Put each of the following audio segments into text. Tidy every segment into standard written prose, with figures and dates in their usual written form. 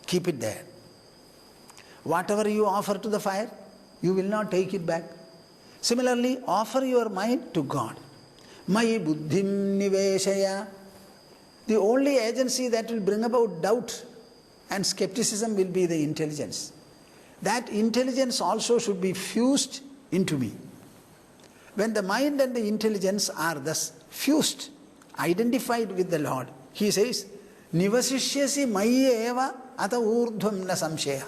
Keep it there. Whatever you offer to the fire, you will not take it back. Similarly, offer your mind to God. Mayi buddhim niveshaya. The only agency that will bring about doubt and skepticism will be the intelligence. That intelligence also should be fused into me. When the mind and the intelligence are thus fused, identified with the Lord, he says, Nivasishyasi mayi eva ata urdhvam na samshaya.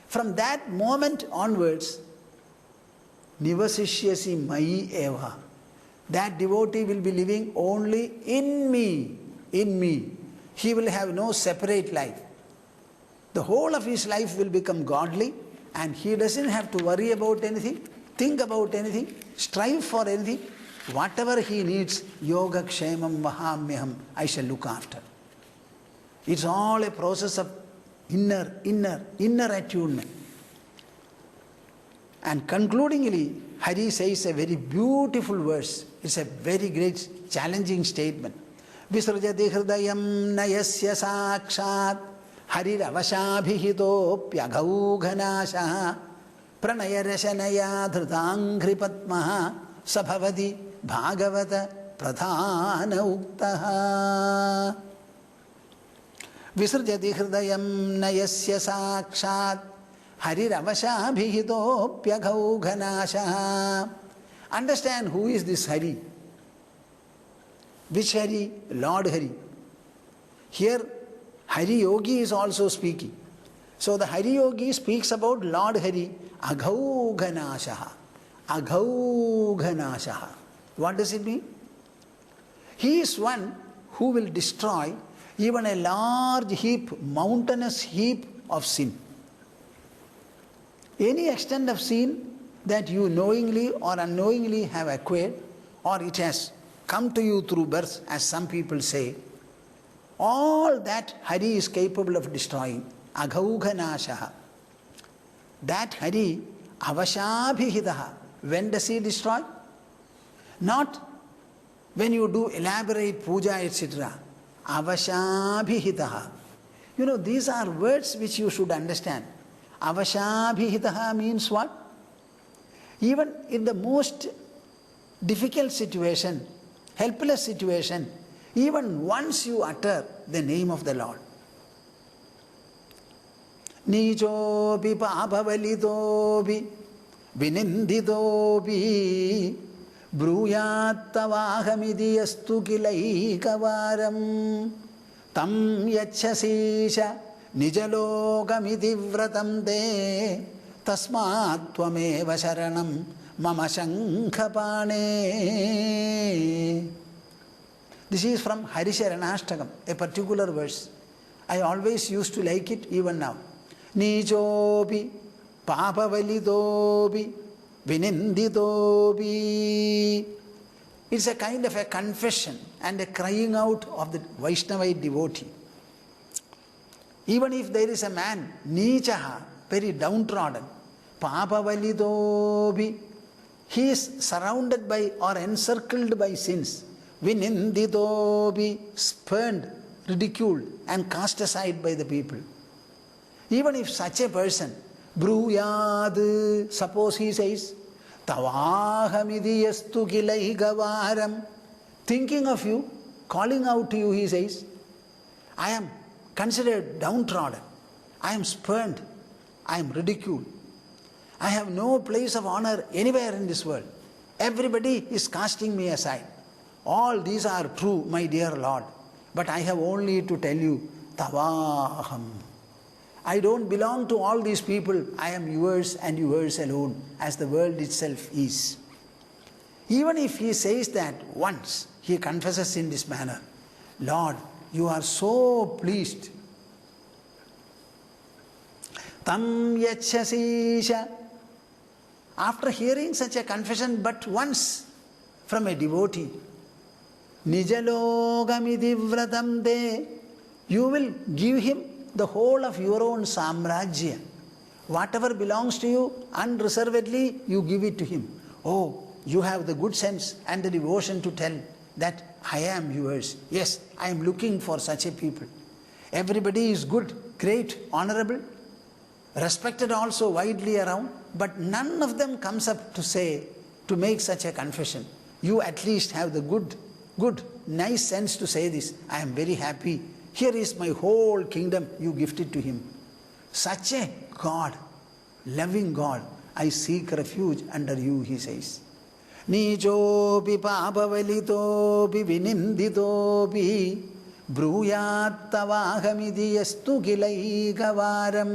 From that moment onwards, Nivasishyasi mayi eva. That devotee will be living only in me. In me. He will have no separate life. The whole of his life will become godly, and he doesn't have to worry about anything, think about anything, strive for anything. Whatever he needs, yoga kshemam vahamyaham, I shall look after. It's all a process of inner attunement. And concludingly, Hari says a very beautiful verse. It's a very great, challenging statement. Visrajati hridayam nayasya sakshat hariravasaabhihitopyaghaughanasha pranayarashanaya dhritangri patmaha sabhavati bhagavata pradhana uktaha. Visrajati hridayam nayasya sakshat hariravasaabhihitopyaghaughanasha. Understand who is this Hari. Which Hari? Lord Hari. Here, Hari Yogi is also speaking. So the Hari Yogi speaks about Lord Hari, Aghaughanashaha. Aghaughanashaha. What does it mean? He is one who will destroy even a large heap, mountainous heap of sin. Any extent of sin that you knowingly or unknowingly have acquired, or it has come to you through birth, as some people say, all that Hari is capable of destroying. Aghaughanashaha. That Hari, avashabhihitaha. When does he destroy? Not when you do elaborate puja, etc. Avashabhihitaha. You know, these are words which you should understand. Avashabhihitaha means what? Even in the most difficult situation, helpless situation, even once you utter the name of the Lord. Nichopi papavalitopi vininditopi bruyatavahamidi astu kilaikavaram tam yachasisha nijalokamiti vratam te tasmat tvameva sharanam mama shankhapane. This is from Harisharanashtakam, a particular verse. I always used to like it even now. Nichopi papavalitopi vininditopi. It's a kind of a confession and a crying out of the Vaishnavite devotee. Even if there is a man, Nichaha, very downtrodden, papavalitopi, he is surrounded by or encircled by sins. Vininditopi, spurned, ridiculed and cast aside by the people. Even if such a person, bruyad, suppose he says, tavahamidi yastu kilaigavaram, thinking of you, calling out to you, he says, I am considered downtrodden, I am spurned, I am ridiculed, I have no place of honor anywhere in this world. Everybody is casting me aside. All these are true, my dear Lord, but I have only to tell you, Tavaham. I don't belong to all these people, I am yours and yours alone, as the world itself is. Even if he says that once, he confesses in this manner, Lord, you are so pleased. Tam yachasisha. After hearing such a confession but once from a devotee, Nijalogamidi vratam de, you will give him the whole of your own samrajya. Whatever belongs to you, unreservedly you give it to him. Oh, you have the good sense and the devotion to tell that I am yours. Yes, I am looking for such a people. Everybody is good, great, honorable, respected also widely around, but none of them comes up to say, to make such a confession. You at least have the good, nice sense to say this. I am very happy. Here is my whole kingdom. You gifted to him. Such a God, loving God, I seek refuge under you, he says. Nijopi papavalitopi vininditopi bruyatavahamidi yastu kilaikavaram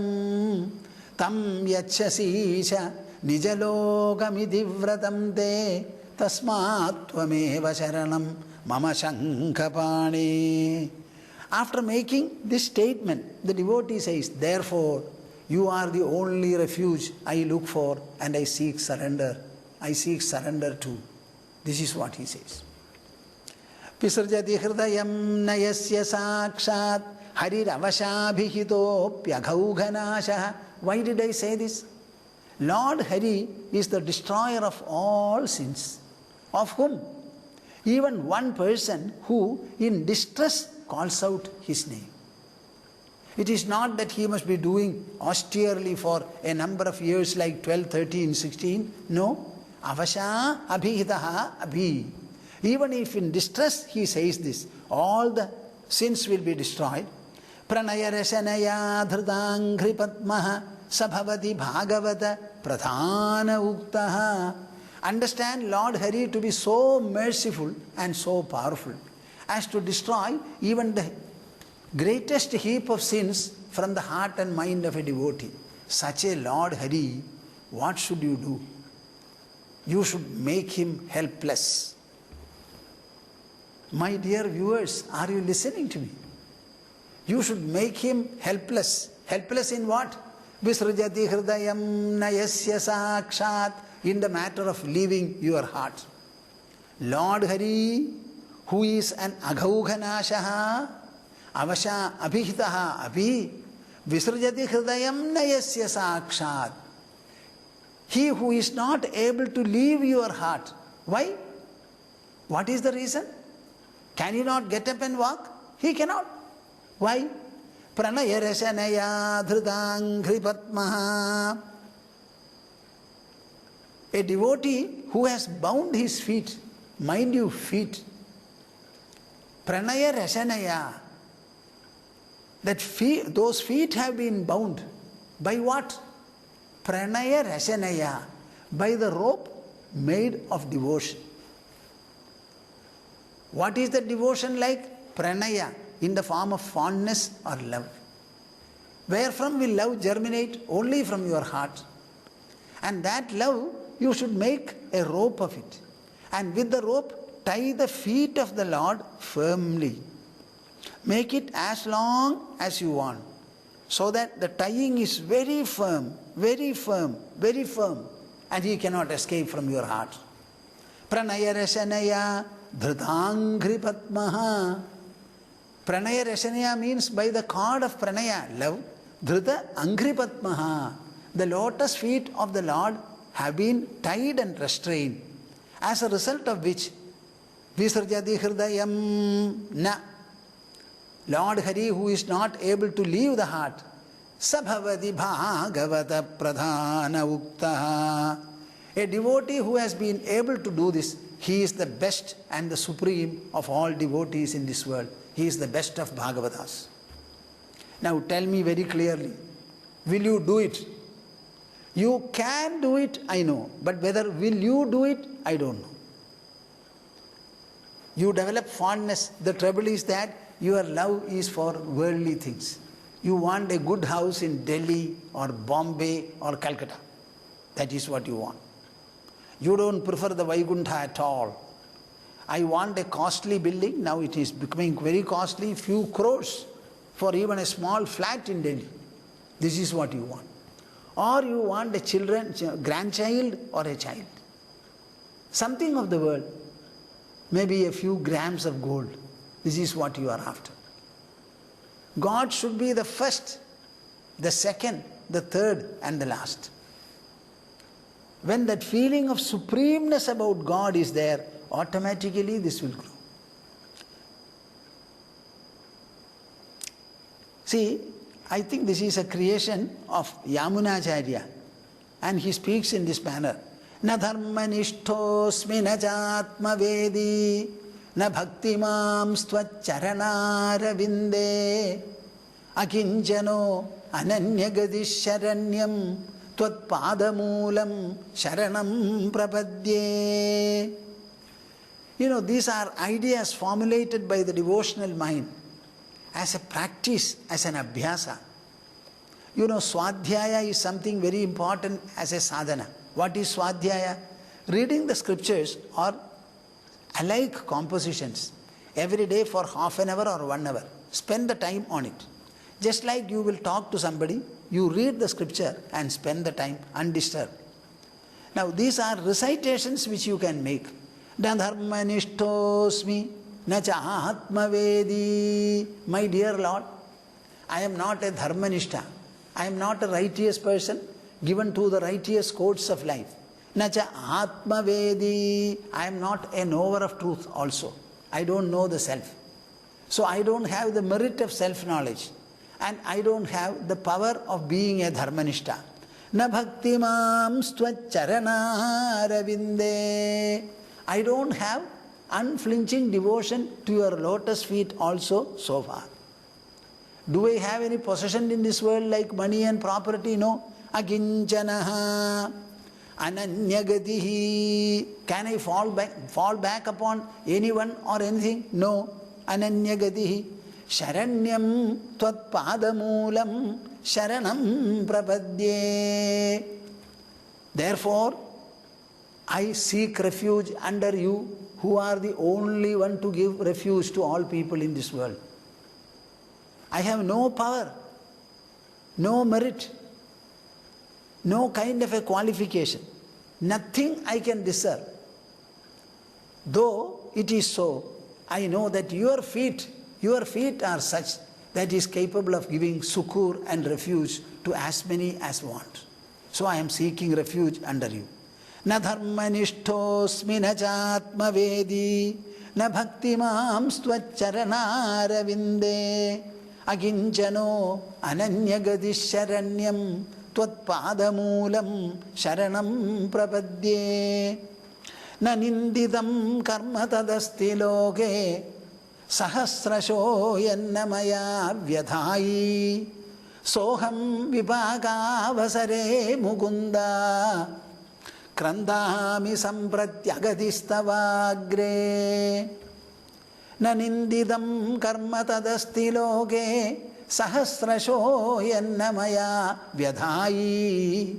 tam yachasisha nijalogamidi vratam te tasmat tvameva sharanam mama shankapani. After making this statement, the devotee says, therefore, you are the only refuge I look for and I seek surrender. I seek surrender to. This is what he says. Visarjati hridayam nayasya sakshat hariravashabhihitopyaghaughanashaha. Why did I say this? Lord Hari is the destroyer of all sins. Of whom? Even one person who in distress calls out his name. It is not that he must be doing austerely for a number of years like 12, 13, 16. No. Avasha abhihitaha abhi. Even if in distress he says this, all the sins will be destroyed. Pranaya rasanaya dhridangri padmaha sabhavati bhagavata pradhana uktaha. Understand Lord Hari to be so merciful and so powerful as to destroy even the greatest heap of sins from the heart and mind of a devotee. Such a Lord Hari, what should you do? You should make him helpless. My dear viewers, are you listening to me? You should make him helpless. Helpless in what? Visrajati hridayam nayasya sakshat. In the matter of leaving your heart. Lord Hari, who is an aghaughanashaha, avasha abhihitaha abhi, visrajati hridayam nayasya sakshat. He who is not able to leave your heart. Why? What is the reason? Can he not get up and walk? He cannot. Why? Pranaya rasanaya dhridangri padmaha. A devotee who has bound his feet, mind you, feet. Pranaya rasanaya. That those feet have been bound. By what? Pranaya rasanaya. By the rope made of devotion. What is the devotion like? Pranaya, in the form of fondness or love. Wherefrom will love germinate? Only from your heart. And that love, you should make a rope of it. And with the rope, tie the feet of the Lord firmly. Make it as long as you want. So that the tying is very firm, very firm, very firm. And he cannot escape from your heart. Pranaya rasanaya dhridangri padmaha. Pranaya rasanaya means by the cord of pranaya, love. Dhrita angri padmaha. The lotus feet of the Lord have been tied and restrained, as a result of which Visarjati hridayam na. Lord Hari, who is not able to leave the heart, sabhavati bhagavata pradhana uktaha. A devotee who has been able to do this, he is the best and the supreme of all devotees in this world. He is the best of Bhagavatas. Now tell me very clearly, will you do it? You can do it, I know. But whether will you do it, I don't know. You develop fondness. The trouble is that your love is for worldly things. You want a good house in Delhi or Bombay or Calcutta. That is what you want. You don't prefer the Vaikuntha at all. I want a costly building. Now it is becoming very costly, few crores for even a small flat in Delhi. This is what you want. Or you want a grandchild or a child. Something of the world. Maybe a few grams of gold. This is what you are after. God should be the first, the second, the third and the last. When that feeling of supremeness about God is there, automatically this will grow. See, I think this is a creation of Yamunacharya, and he speaks in this manner. Na dharmanishthosmi na chatmavedi na bhaktimam stvaccharanarvinde akinchano ananyagadisharanyam tvatpadamulam sharanam prapadye. You know, these are ideas formulated by the devotional mind as a practice, as an abhyasa. You know, Swadhyaya is something very important as a sadhana. What is Swadhyaya? Reading the scriptures or alike compositions every day for half an hour or 1 hour. Spend the time on it. Just like you will talk to somebody, you read the scripture and spend the time undisturbed. Now, these are recitations which you can make. Na dharmanishthosmi na chahatmavedi. My dear Lord, I am not a dharmanishta. I am not a righteous person given to the righteous codes of life. Na chahatmavedi. I am not a knower of truth also. I don't know the self. So I don't have the merit of self-knowledge. And I don't have the power of being a dharmanishta. Na bhaktimam stvaccharanarvinde. I don't have unflinching devotion to your lotus feet also so far. Do I have any possession in this world like money and property? No. Akinchanaha ananyagatihi. Can I fall back upon anyone or anything? No. Ananyagatihi. Sharanyam tvatpadamulam sharanam prapadye. Therefore, I seek refuge under you, who are the only one to give refuge to all people in this world. I have no power, no merit, no kind of a qualification, nothing I can deserve. Though it is so, I know that your feet are such that is capable of giving succour and refuge to as many as want. So I am seeking refuge under you. Na dharmanishthosmi na chatmavedi na bhaktimam stvaccharanarvinde akinchano ananyagadisharanyam tvatpadamulam sharanam prapadye. Na nindidam karma tadasti loke sahasrasho yannamaya vyadhayi soham vipakavasare mukunda krandami sampratyagadistavagre. Na nindidam karma tadasti loke sahasrasho yannamaya vyadhayi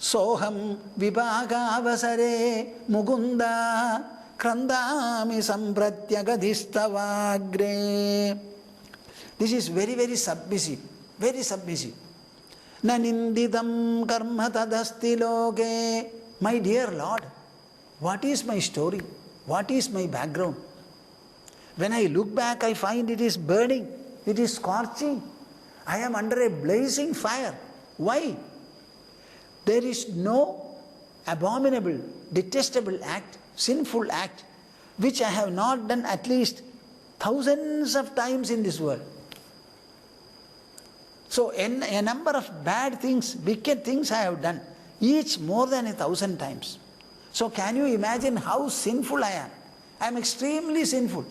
soham vipakavasare mukunda krandami sampratyagadistavagre. This is very, very submissive, very submissive. Na nindidam karma tadasti loke. My dear Lord, what is my story? What is my background? When I look back, I find it is burning, it is scorching. I am under a blazing fire. Why? There is no abominable, detestable act, sinful act, which I have not done at least thousands of times in this world. So a number of bad things, wicked things I have done, each more than 1,000 times. So can you imagine how sinful I am? I am extremely sinful.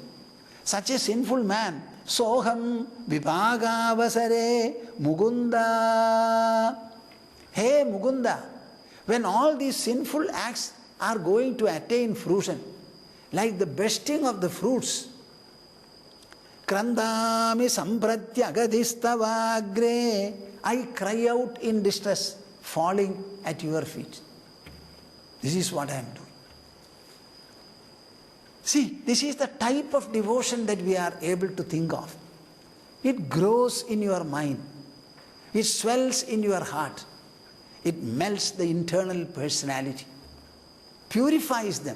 Such a sinful man. Soham vipagavasare mukunda. Hey Mukunda, when all these sinful acts are going to attain fruition, like the bursting of the fruits, krandami sampratyagadistavagre, I cry out in distress, falling at your feet. This is what I am doing. See, this is the type of devotion that we are able to think of. It grows in your mind. It swells in your heart. It melts the internal personality, purifies them,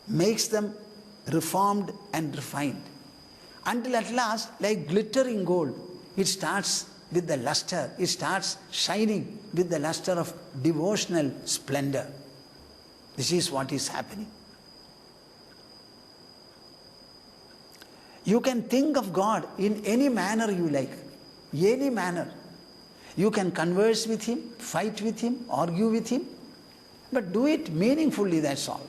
makes them reformed and refined, until at last, like glittering gold, it starts with the luster, it starts shining with the luster of devotional splendor. This is what is happening. You can think of God in any manner you like. any manner. You can converse with him, fight with him, argue with him, but do it meaningfully, that's all.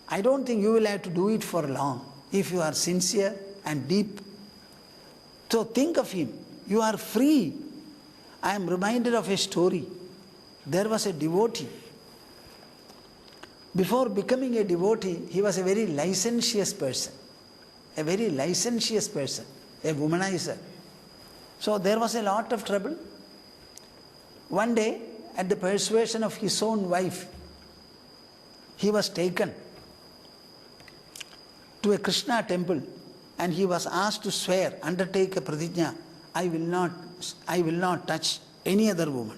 I don't think you will have to do it for long if you are sincere and deep. So think of him. You are free. I am reminded of a story. There was a devotee. Before becoming a devotee, he was a very licentious person. A very licentious person. A womanizer. So there was a lot of trouble. One day, at the persuasion of his own wife, he was taken to a Krishna temple and he was asked to swear, undertake a pratijna, I will not touch any other woman.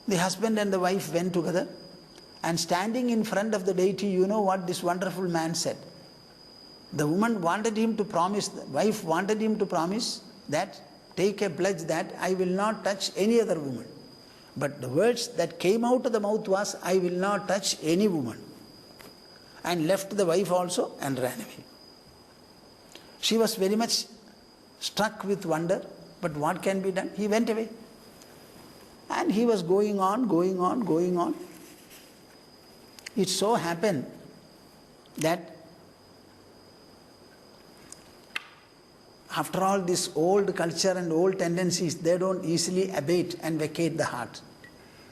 The husband and the wife went together, and standing in front of the deity, you know what this wonderful man said? The woman wanted him to promise, the wife wanted him to promise that, take a pledge that I will not touch any other woman. But the words that came out of the mouth was, I will not touch any woman. And left the wife also and ran away. She was very much struck with wonder, but what can be done? He went away. And he was going on. It so happened that after all, this old culture and old tendencies, they don't easily abate and vacate the heart.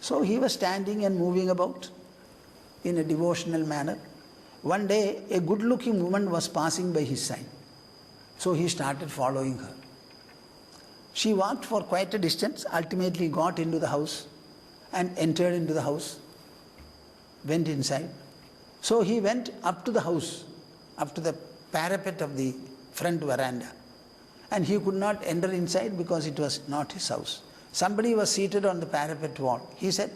So he was standing and moving about in a devotional manner. One day, a good-looking woman was passing by his side. So he started following her. She walked for quite a distance, ultimately got into the house and entered into the house, went inside. So he went up to the house, up to the parapet of the front veranda. And he could not enter inside because it was not his house. Somebody was seated on the parapet wall. He said,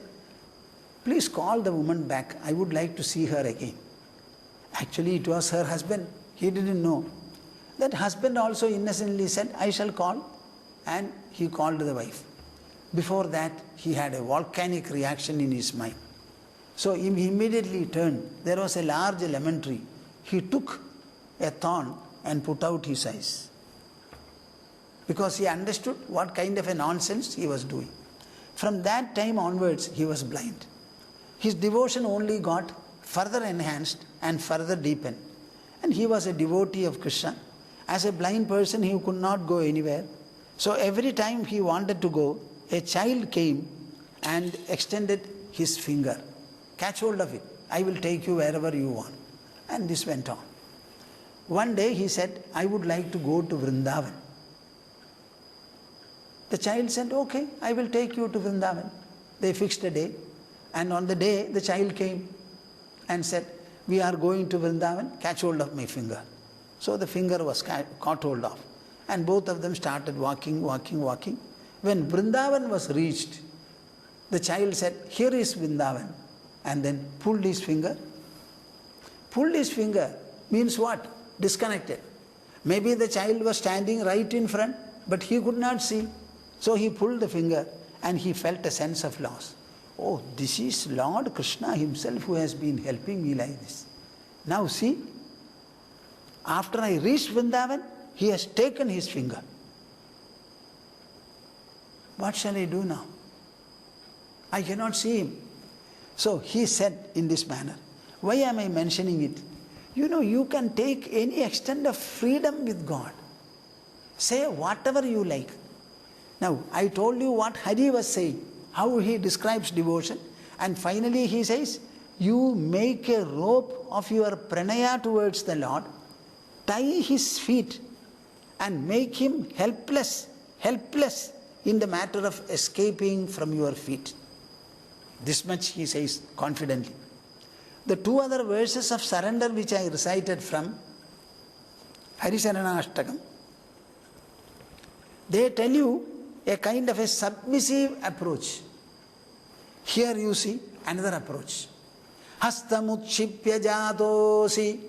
please call the woman back. I would like to see her again. Actually, it was her husband. He didn't know. That husband also innocently said, I shall call. And he called the wife. Before that, he had a volcanic reaction in his mind. So he immediately turned. There was a large lemon tree. He took a thorn and put out his eyes, because he understood what kind of a nonsense he was doing. From that time onwards, he was blind. His devotion only got further enhanced and further deepened. And he was a devotee of Krishna. As a blind person, he could not go anywhere. So every time he wanted to go, a child came and extended his finger. Catch hold of it. I will take you wherever you want. And this went on. One day he said, I would like to go to Vrindavan. The child said, okay, I will take you to Vrindavan. They fixed a day. And on the day, the child came and said, we are going to Vrindavan, catch hold of my finger. So the finger was caught hold of. And both of them started walking. When Vrindavan was reached, the child said, here is Vrindavan. And then pulled his finger. Pulled his finger means what? Disconnected. Maybe the child was standing right in front, but he could not see. So he pulled the finger and he felt a sense of loss. Oh, this is Lord Krishna himself who has been helping me like this. Now see, after I reached Vrindavan, he has taken his finger. What shall I do now? I cannot see him. So he said in this manner, why am I mentioning it? You know, you can take any extent of freedom with God. Say whatever you like. Now, I told you what Hari was saying, how he describes devotion. And finally he says, you make a rope of your pranaya towards the Lord, tie his feet and make him helpless in the matter of escaping from your feet. This much he says confidently. The two other verses of surrender which I recited from Harisharanashtakam, they tell you a kind of a submissive approach. Here you see another approach. Hastamutshipya jatosi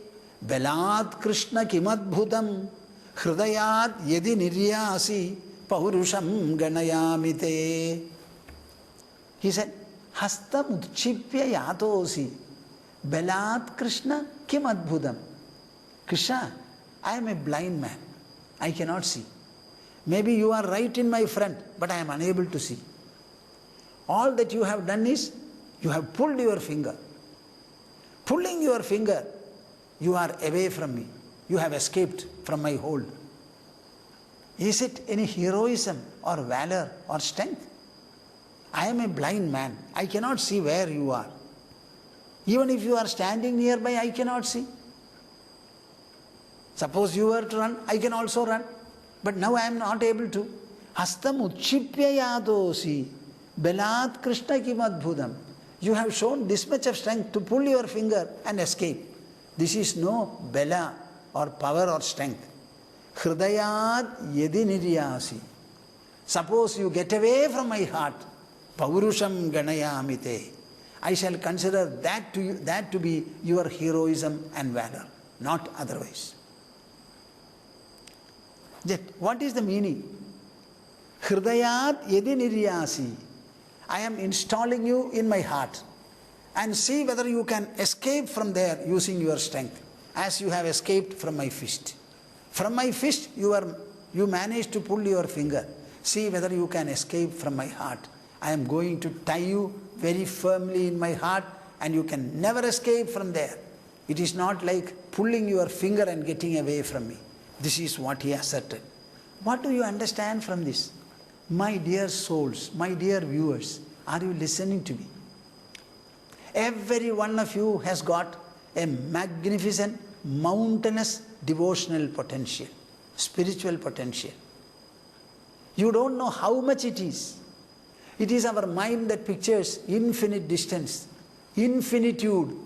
belat Krishna kimadbhutam hridayat yedi niryasi paurusham ganayamite. He said, Hastamutshipya yatosi belat Krishna kimadbhutam. Krishna, I am a blind man. I cannot see. Maybe you are right in my front, but I am unable to see. All that you have done is, you have pulled your finger. Pulling your finger, you are away from me. You have escaped from my hold. Is it any heroism or valor or strength? I am a blind man. I cannot see where you are. Even if you are standing nearby, I cannot see. Suppose you were to run, I can also run. But now I am not able to. Hastam uchipya yadosi belat Krishna kim adbhudam. You have shown this much of strength to pull your finger and escape. This is no bela or power or strength. Hridayat yedi niryasi. Suppose you get away from my heart, paurusham ganayamite. I shall consider that to be your heroism and valor, not otherwise. Yet, what is the meaning? Hridayat yedi niryasi. I am installing you in my heart, and see whether you can escape from there using your strength, as you have escaped from my fist. From my fist, you managed to pull your finger. See whether you can escape from my heart. I am going to tie you very firmly in my heart, and you can never escape from there. It is not like pulling your finger and getting away from me. This is what he asserted. What do you understand from this? My dear souls, my dear viewers, are you listening to me? Every one of you has got a magnificent, mountainous devotional potential, spiritual potential. You don't know how much it is. It is our mind that pictures infinite distance, infinitude,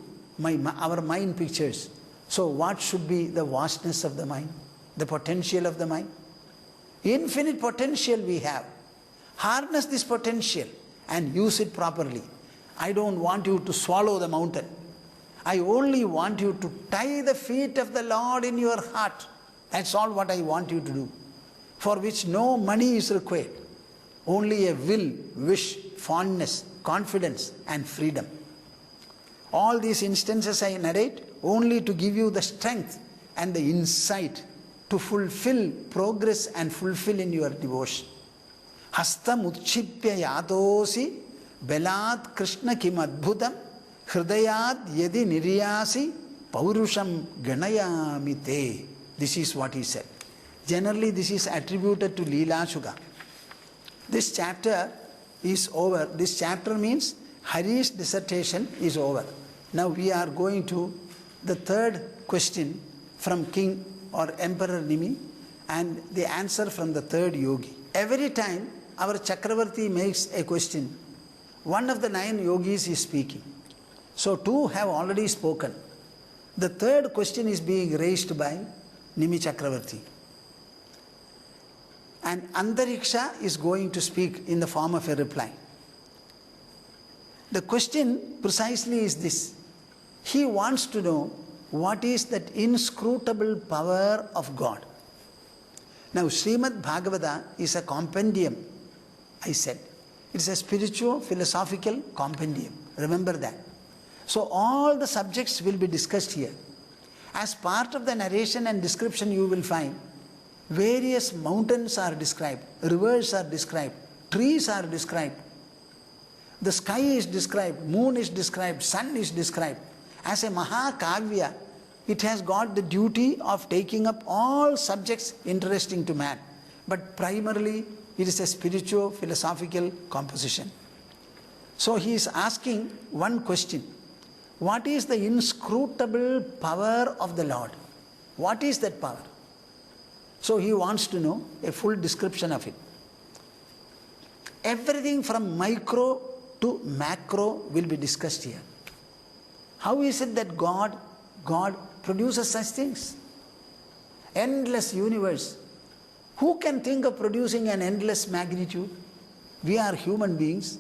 our mind pictures. So what should be the vastness of the mind, the potential of the mind? Infinite potential we have. Harness this potential and use it properly. I don't want you to swallow the mountain. I only want you to tie the feet of the Lord in your heart. That's all what I want you to do. For which no money is required. Only a will, wish, fondness, confidence and freedom. All these instances I narrate only to give you the strength and the insight to fulfill, progress and fulfill in your devotion. Hastam utchipya yadosi belat Krishna kim adbhutam hridayat yedi niryasi paurusham ganayamite. This is what he said. Generally this is attributed to Leela Shuga. This chapter is over. This chapter means Hari's dissertation is over. Now we are going to the third question from King or Emperor Nimi and the answer from the third yogi. Every time our Chakravarti makes a question, one of the 9 yogis is speaking. So 2 have already spoken. The third question is being raised by Nimi Chakravarti. And Antariksha is going to speak in the form of a reply. The question precisely is this. He wants to know what is that inscrutable power of God. Now Srimad Bhagavata is a compendium, I said. It's a spiritual, philosophical compendium. Remember that. So all the subjects will be discussed here. As part of the narration and description you will find various mountains are described, rivers are described, trees are described. The sky is described, moon is described, sun is described. As a Mahakavya, it has got the duty of taking up all subjects interesting to man. But primarily, it is a spiritual, philosophical composition. So he is asking one question. What is the inscrutable power of the Lord? What is that power? So he wants to know a full description of it. Everything from micro to macro will be discussed here. How is it that God produces such things? Endless universe. Who can think of producing an endless magnitude? We are human beings.